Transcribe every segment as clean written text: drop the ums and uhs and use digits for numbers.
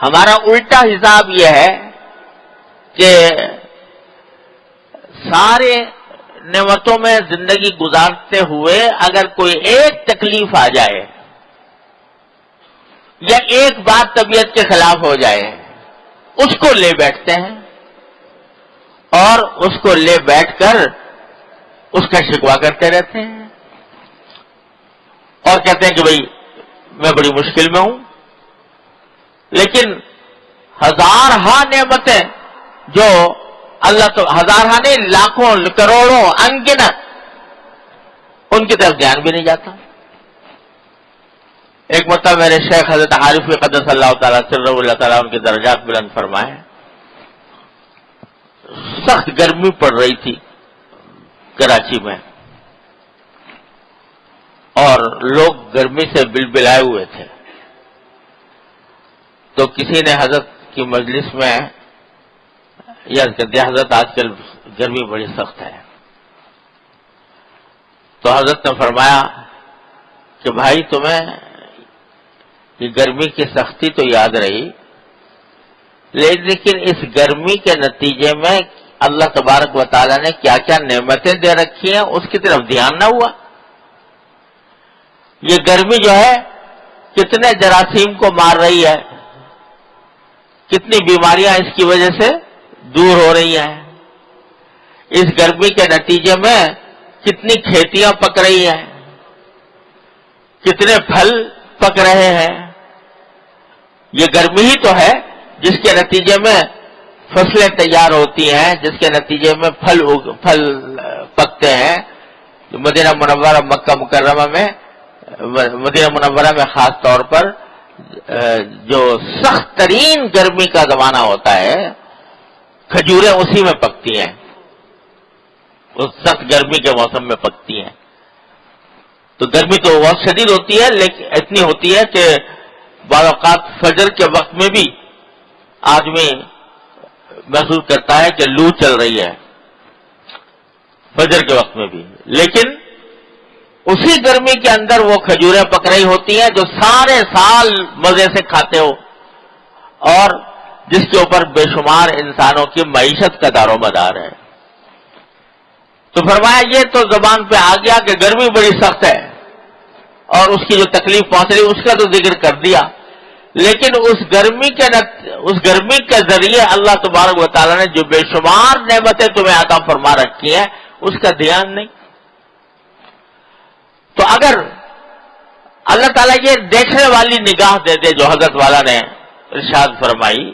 ہمارا الٹا حساب یہ ہے کہ سارے نعمتوں میں زندگی گزارتے ہوئے اگر کوئی ایک تکلیف آ جائے یا ایک بات طبیعت کے خلاف ہو جائے اس کو لے بیٹھتے ہیں اور اس کو لے بیٹھ کر اس کا شکوہ کرتے رہتے ہیں اور کہتے ہیں کہ بھئی میں بڑی مشکل میں ہوں. لیکن ہزارہا نعمتیں جو اللہ تو ہزارہا نہیں لاکھوں کروڑوں انگنت ان کی طرف دھیان بھی نہیں جاتا. ایک مرتبہ میرے شیخ حضرت عارف قدس اللہ تعالیٰ سرہ اللہ تعالیٰ ان کے درجات بلند فرمائے, سخت گرمی پڑ رہی تھی کراچی میں اور لوگ گرمی سے بلبلائے ہوئے تھے. تو کسی نے حضرت کی مجلس میں یاد کر دیا حضرت آج کل گرمی بڑی سخت ہے. تو حضرت نے فرمایا کہ بھائی تمہیں یہ گرمی کی سختی تو یاد رہی, لیکن اس گرمی کے نتیجے میں اللہ تبارک و تعالیٰ نے کیا کیا نعمتیں دے رکھی ہیں اس کی طرف دھیان نہ ہوا. یہ گرمی جو ہے کتنے جراثیم کو مار رہی ہے, کتنی بیماریاں اس کی وجہ سے دور ہو رہی ہیں. اس گرمی کے نتیجے میں کتنی کھیتیاں پک رہی ہیں, کتنے پھل پک رہے ہیں. یہ گرمی ہی تو ہے جس کے نتیجے میں فصلیں تیار ہوتی ہیں, جس کے نتیجے میں پھل پکتے ہیں. مدینہ منورہ مکہ مکرمہ میں, مدینہ منورہ میں خاص طور پر جو سخت ترین گرمی کا زمانہ ہوتا ہے, کھجوریں اسی میں پکتی ہیں, اس سخت گرمی کے موسم میں پکتی ہیں. تو گرمی تو بہت شدید ہوتی ہے, لیکن اتنی ہوتی ہے کہ بعض اوقات فجر کے وقت میں بھی آدمی محسوس کرتا ہے کہ لو چل رہی ہے فجر کے وقت میں بھی. لیکن اسی گرمی کے اندر وہ کھجوریں پک رہی ہوتی ہیں جو سارے سال مزے سے کھاتے ہو اور جس کے اوپر بے شمار انسانوں کی معیشت کا دار و مدار ہے. تو فرمایا یہ تو زبان پہ آ گیا کہ گرمی بڑی سخت ہے اور اس کی جو تکلیف پہنچ رہی اس کا تو ذکر کر دیا, لیکن اس گرمی کے ذریعے اللہ تبارک و تعالیٰ نے جو بے شمار نعمتیں تمہیں عطا فرما رکھی ہیں اس کا دھیان نہیں. تو اگر اللہ تعالیٰ یہ دیکھنے والی نگاہ دے دے جو حضرت والا نے ارشاد فرمائی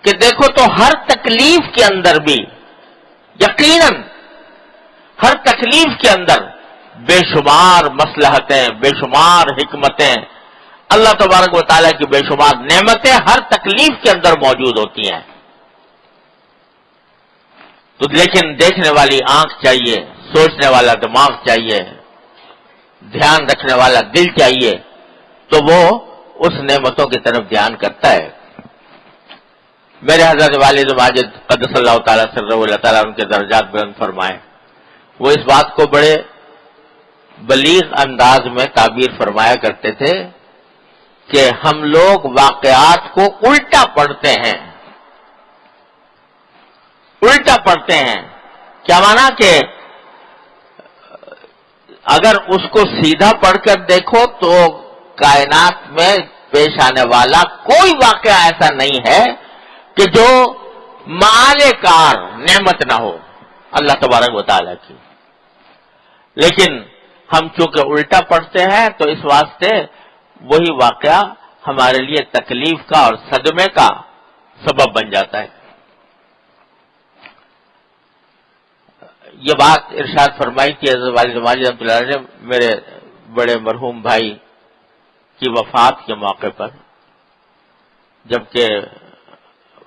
کہ دیکھو تو ہر تکلیف کے اندر بھی یقیناً ہر تکلیف کے اندر بے شمار مصلحتیں, بے شمار حکمتیں, اللہ تبارک و تعالیٰ کی بے شمار نعمتیں ہر تکلیف کے اندر موجود ہوتی ہیں. تو لیکن دیکھنے والی آنکھ چاہیے, سوچنے والا دماغ چاہیے, دھیان رکھنے والا دل چاہیے, تو وہ اس نعمتوں کی طرف دھیان کرتا ہے. میرے حضرت والد ماجد قدس اللہ تعالیٰ سرہ اللہ تعالیٰ ان کے درجات بلند فرمائے, وہ اس بات کو بڑے بلیغ انداز میں تعبیر فرمایا کرتے تھے کہ ہم لوگ واقعات کو الٹا پڑھتے ہیں. الٹا پڑھتے ہیں کیا مانا کہ اگر اس کو سیدھا پڑھ کر دیکھو تو کائنات میں پیش آنے والا کوئی واقعہ ایسا نہیں ہے کہ جو مآل کار نعمت نہ ہو اللہ تبارک و تعالیٰ کی. لیکن ہم چونکہ الٹا پڑھتے ہیں تو اس واسطے وہی واقعہ ہمارے لیے تکلیف کا اور صدمے کا سبب بن جاتا ہے. یہ بات ارشاد فرمائی تھی حضرت والد ماجد رحمۃ اللہ علیہ نے میرے بڑے مرحوم بھائی کی وفات کے موقع پر, جبکہ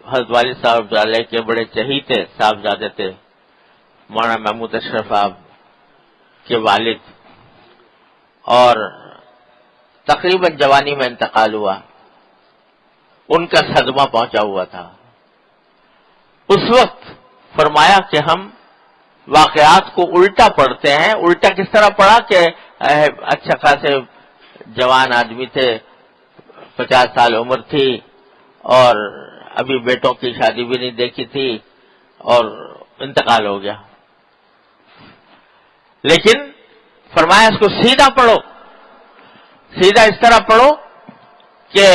حضرت والد صاحب علیہ کے بڑے چہیتے صاحبزادے تھے مولانا محمود اشرف صاحب کے والد, اور تقریباً جوانی میں انتقال ہوا, ان کا صدمہ پہنچا ہوا تھا. اس وقت فرمایا کہ ہم واقعات کو الٹا پڑھتے ہیں. الٹا کس طرح پڑھا کہ اچھا خاصے جوان آدمی تھے, 50 سال عمر تھی, اور ابھی بیٹوں کی شادی بھی نہیں دیکھی تھی اور انتقال ہو گیا. لیکن فرمایا اس کو سیدھا پڑھو, سیدھا اس طرح پڑھو کہ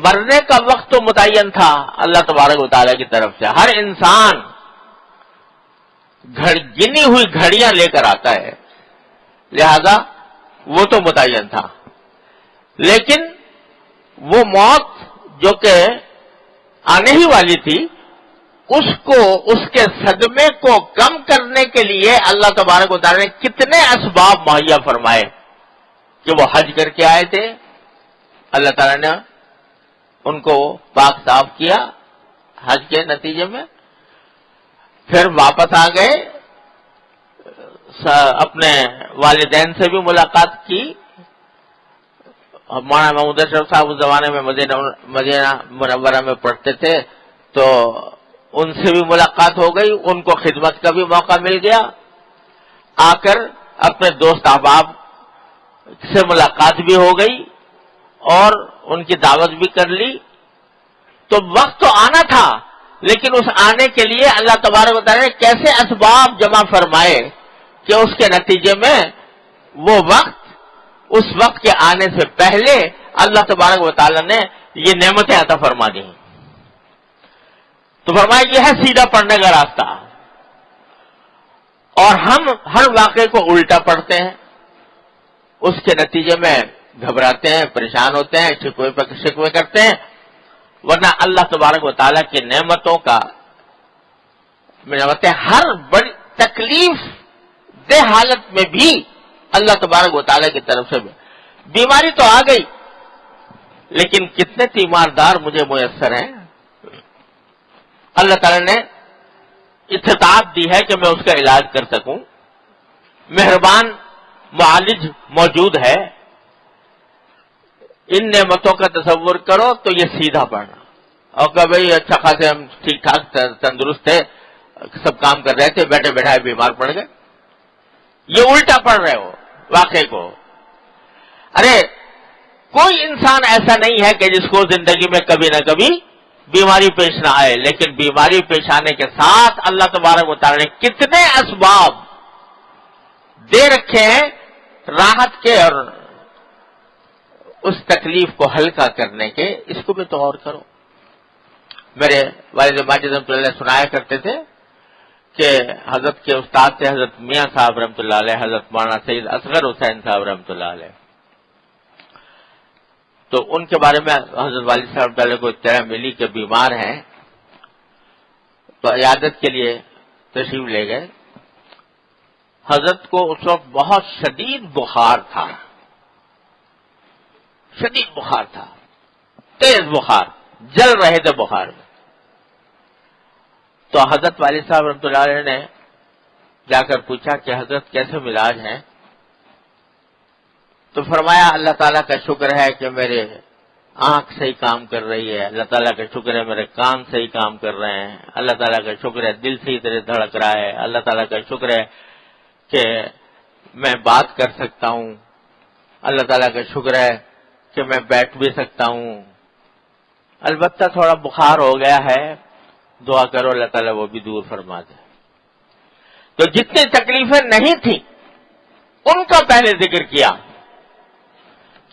مرنے کا وقت تو متعین تھا اللہ تبارک و تعالیٰ کی طرف سے. ہر انسان گنی ہوئی گھڑیاں لے کر آتا ہے, لہذا وہ تو متعین تھا. لیکن وہ موت جو کہ آنے ہی والی تھی, اس کو, اس کے صدمے کو کم کرنے کے لیے اللہ تبارک و تعالیٰ نے کتنے اسباب مہیا فرمائے کہ وہ حج کر کے آئے تھے, اللہ تعالیٰ نے ان کو پاک صاف کیا حج کے نتیجے میں, پھر واپس آ گئے, اپنے والدین سے بھی ملاقات کی. مولانا محمود اشرف صاحب اس زمانے میں مدینہ منورہ میں پڑھتے تھے, تو ان سے بھی ملاقات ہو گئی, ان کو خدمت کا بھی موقع مل گیا. آ کر اپنے دوست احباب سے ملاقات بھی ہو گئی اور ان کی دعوت بھی کر لی. تو وقت تو آنا تھا, لیکن اس آنے کے لیے اللہ تبارک و تعالیٰ نے کیسے اسباب جمع فرمائے کہ اس کے نتیجے میں وہ وقت, اس وقت کے آنے سے پہلے اللہ تبارک و تعالیٰ نے یہ نعمتیں عطا فرما دی. تو فرمایا یہ ہے سیدھا پڑھنے کا راستہ. اور ہم ہر واقعے کو الٹا پڑھتے ہیں, اس کے نتیجے میں گھبراتے ہیں, پریشان ہوتے ہیں, شکوے کرتے ہیں. ورنہ اللہ تبارک و تعالیٰ کی نعمتوں کا, نعمتیں ہر بڑی تکلیف دہ حالت میں بھی اللہ تبارک و تعالیٰ کی طرف سے. بیماری تو آ گئی, لیکن کتنے تیماردار مجھے میسر ہیں, اللہ تعالیٰ نے استطاعت دی ہے کہ میں اس کا علاج کر سکوں. مہربان معالج موجود ہے. ان نعمتوں کا تصور کرو تو یہ سیدھا پڑھنا, اور کہ بھئی اچھا خاصے ہم ٹھیک ٹھاک تندرست تھے, سب کام کر رہے تھے, بیٹھے بیٹھائے بیمار پڑ گئے. یہ الٹا پڑھ رہے ہو واقعے کو. ارے کوئی انسان ایسا نہیں ہے کہ جس کو زندگی میں کبھی نہ کبھی بیماری پیش نہ آئے, لیکن بیماری پیش آنے کے ساتھ اللہ تبارک و تعالیٰ نے کتنے اسباب دے رکھے ہیں راحت کے اور اس تکلیف کو ہلکا کرنے کے. اس کو بھی تو غور کرو. میرے والد ماجد رحمۃ اللہ علیہ سنایا کرتے تھے کہ حضرت کے استاد تھے حضرت میاں صاحب رحمۃ اللہ علیہ, حضرت مولانا سید اصغر حسین صاحب رحمۃ اللہ علیہ. تو ان کے بارے میں حضرت والد صاحب علیہ کو اطلاع ملی کہ بیمار ہیں, تو عیادت کے لیے تشریف لے گئے. حضرت کو اس وقت بہت شدید بخار تھا, شدید بخار تھا, تیز بخار, جل رہے تھے بخار میں. تو حضرت والد صاحب رحمۃ اللہ علیہ نے جا کر پوچھا کہ حضرت کیسے مزاج ہیں؟ تو فرمایا اللہ تعالیٰ کا شکر ہے کہ میرے آنکھ صحیح کام کر رہی ہے, اللہ تعالیٰ کا شکر ہے میرے کان صحیح کام کر رہے ہیں, اللہ تعالیٰ کا شکر ہے دل صحیح طرح دھڑک رہا ہے, اللہ تعالیٰ کا شکر ہے کہ میں بات کر سکتا ہوں, اللہ تعالیٰ کا شکر ہے کہ میں بیٹھ بھی سکتا ہوں. البتہ تھوڑا بخار ہو گیا ہے, دعا کرو اللہ تعالیٰ وہ بھی دور فرما دے. تو جتنی تکلیفیں نہیں تھیں ان کا پہلے ذکر کیا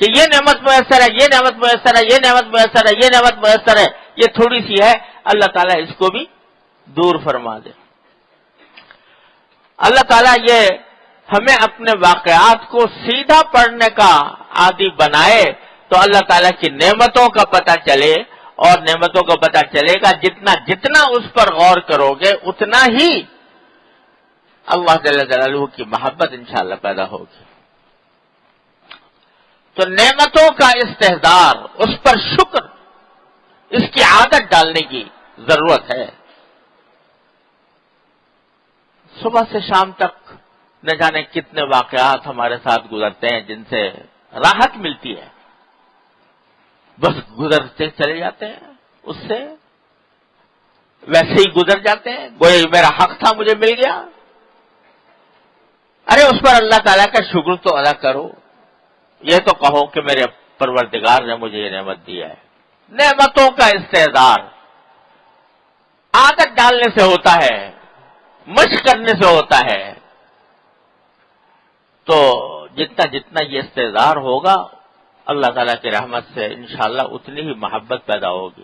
کہ یہ نعمت میسر ہے, یہ نعمت میسر ہے, یہ نعمت میسر ہے, یہ نعمت میسر ہے, یہ تھوڑی سی ہے, اللہ تعالیٰ اس کو بھی دور فرما دے. اللہ تعالیٰ یہ ہمیں اپنے واقعات کو سیدھا پڑھنے کا عادی بنائے تو اللہ تعالیٰ کی نعمتوں کا پتہ چلے, اور نعمتوں کا پتہ چلے گا جتنا اس پر غور کرو گے اتنا ہی اللہ جل جلالہ کی محبت انشاءاللہ پیدا ہوگی. تو نعمتوں کا استحضار, اس پر شکر, اس کی عادت ڈالنے کی ضرورت ہے. صبح سے شام تک نہ جانے کتنے واقعات ہمارے ساتھ گزرتے ہیں جن سے راحت ملتی ہے, بس گزرتے چلے جاتے ہیں, اس سے ویسے ہی گزر جاتے ہیں, گویا میرا حق تھا مجھے مل گیا. ارے اس پر اللہ تعالیٰ کا شکر تو ادا کرو, یہ تو کہو کہ میرے پروردگار نے مجھے یہ نعمت دیا ہے. نعمتوں کا استحضار عادت ڈالنے سے ہوتا ہے، مشق کرنے سے ہوتا ہے. تو جتنا جتنا یہ استحضار ہوگا اللہ تعالیٰ کی رحمت سے انشاءاللہ اتنی ہی محبت پیدا ہوگی.